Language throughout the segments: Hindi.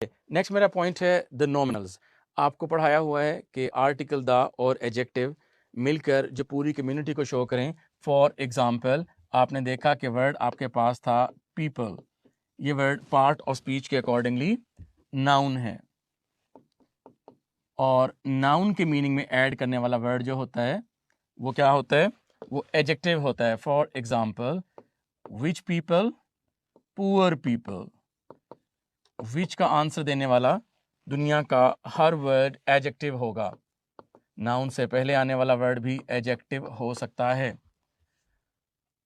नेक्स्ट मेरा पॉइंट है द नॉमिनल्स। आपको पढ़ाया हुआ है कि आर्टिकल द और एडजेक्टिव मिलकर जो पूरी कम्युनिटी को शो करें। फॉर एग्जाम्पल आपने देखा कि वर्ड आपके पास था पीपल, ये वर्ड पार्ट ऑफ स्पीच के अकॉर्डिंगली नाउन है, और नाउन के मीनिंग में ऐड करने वाला वर्ड जो होता है वो क्या होता है, वो एडजेक्टिव होता है। For example which people, poor people. Which का आंसर देने वाला दुनिया का हर वर्ड एडजेक्टिव होगा, नाउन से पहले आने वाला वर्ड भी एडजेक्टिव हो सकता है।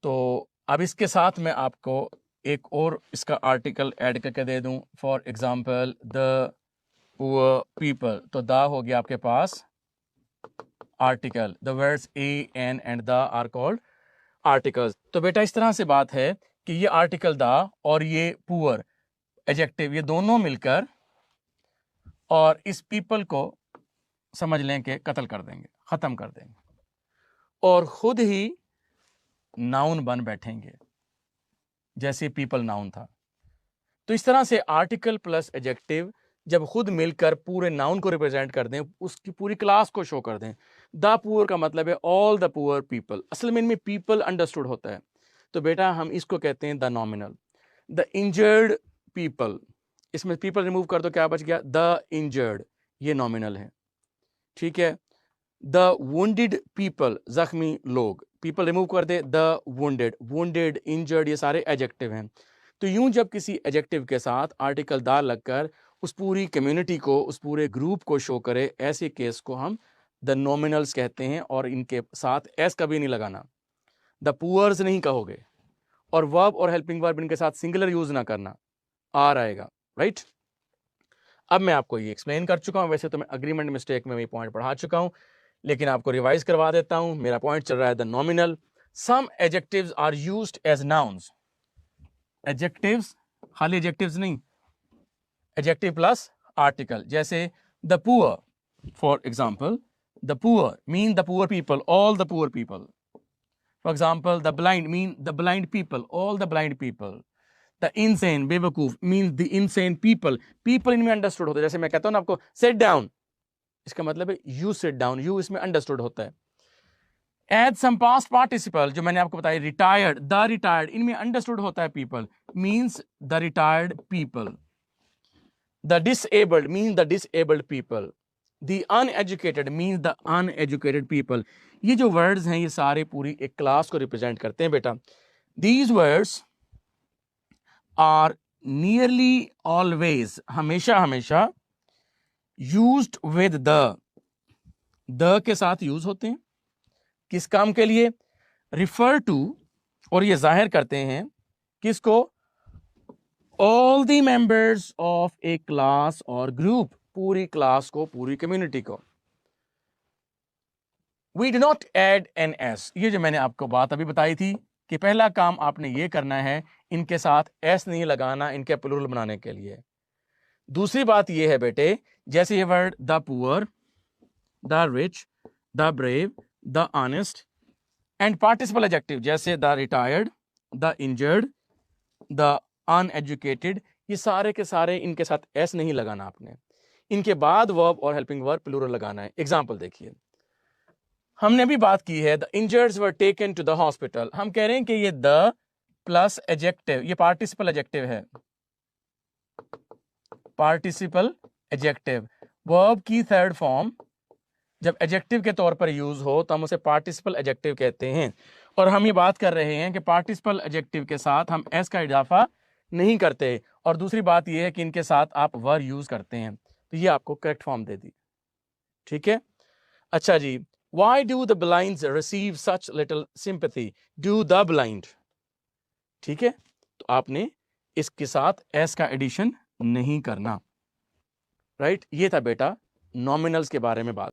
तो अब इसके साथ मैं आपको एक और इसका आर्टिकल ऐड करके दे दूं। For example the poor people, तो द हो गया आपके पास article. The words a an and the are called articles. तो बेटा इस तरह से बात है कि ये आर्टिकल द और ये पुअर एडजेक्टिव, ये दोनों मिलकर और इस पीपल को समझ लें कि कत्ल कर देंगे, खत्म कर देंगे, और खुद ही नाउन बन बैठेंगे, जैसे पीपल नाउन था। तो इस तरह से आर्टिकल प्लस एडजेक्टिव जब खुद मिलकर पूरे नाउन को रिप्रेजेंट कर दें, उसकी पूरी क्लास को शो कर दें। द पुअर का मतलब है ऑल द पुअर पीपल, असल में इनमें पीपल अंडरस्टूड होता है, तो बेटा हम इसको कहते हैं the nominal. The injured people, इसमें पीपल रिमूव कर दो, क्या बच गया, द इंजर्ड, ये नॉमिनल है, ठीक है। द वुंडेड पीपल, जख्मी लोग, पीपल रिमूव कर दे, द वुंडेड, वुंडेड, इंजर्ड, ये सारे एडजेक्टिव हैं। तो यूं जब किसी एडजेक्टिव के साथ आर्टिकल द लगकर उस पूरी कम्युनिटी को, उस पूरे ग्रुप को शो करे, ऐसे केस को हम द नॉमिनल्स कहते हैं। और इनके साथ एस कभी नहीं लगाना, द पुअर्स नहीं कहोगे, और वर्ब और हेल्पिंग वर्ब इनके साथ सिंगुलर यूज ना करना, आर आएगा, राइट। अब मैं आपको ये एक्सप्लेन कर चुका हूं, वैसे तो मैं अग्रीमेंट मिस्टेक में ये पॉइंट पढ़ा चुका हूं, लेकिन आपको रिवाइज करवा देता हूं। मेरा पॉइंट चल रहा है the nominal. Some adjectives are used as nouns. Adjectives, खाली एडजेक्टिव्स नहीं, एडजेक्टिव प्लस आर्टिकल। जैसे the poor, for example the poor mean the poor people, all the poor people. For example the blind mean the blind people, all the blind people. The insane, बेवकूफ, means the insane people. People इनमें अंडरस्टूड होता है, जैसे मैं कहता हूं ना आपको सिट डाउन, इसका मतलब है यू सिट डाउन, यू इसमें अंडरस्टूड होता है। एड सम पास्ट पार्टिसिपल, जो मैंने आपको बताया, रिटायर्ड, द रिटायर्ड, इनमें अंडरस्टूड होता है people, means the retired people. The disabled means the disabled people. The uneducated means the uneducated people. ये जो वर्ड्स हैं ये सारे पूरी एक क्लास को रिप्रेजेंट करते हैं बेटा। These words are nearly always, हमेशा हमेशा, यूज्ड विद द के साथ यूज होते हैं। किस काम के लिए, रिफर टू, और ये जाहिर करते हैं किसको, all the members of a class और ग्रुप, पूरी क्लास को, पूरी कम्युनिटी को। We do not add an S, ये जो मैंने आपको बात अभी बताई थी कि पहला काम आपने ये करना है, इनके साथ एस नहीं लगाना इनके प्लूरल बनाने के लिए। दूसरी बात ये है बेटे, जैसे ये word the poor, the rich, the brave, the honest, and participle adjective जैसे the retired, the injured, the uneducated, ये सारे के सारे इनके साथ एस नहीं लगाना आपने, इनके बाद वर्ब और हेल्पिंग वर्ब प्लूरल लगाना है। एग्जाम्पल देखिए, हमने भी बात की है the injureds were taken to the hospital, हम कह रहे हैं कि ये द प्लस एडजेक्टिव, ये पार्टिसिपल एडजेक्टिव है, पार्टिसिपल एडजेक्टिव। वर्ब की थर्ड फॉर्म जब एडजेक्टिव के तौर पर यूज हो तो हम उसे पार्टिसिपल एडजेक्टिव कहते हैं। और हम ये बात कर रहे हैं कि पार्टिसिपल एडजेक्टिव के साथ हम एस का इजाफा नहीं करते, और दूसरी बात यह है कि इनके साथ आप वर यूज करते हैं। तो ये आपको करेक्ट फॉर्म दे दी, ठीक है। अच्छा जी, why do the blind receive such little sympathy, do the blind, ठीक है। तो आपने इसके साथ एस का एडिशन नहीं करना, राइट। ये था बेटा नॉमिनल्स के बारे में बात।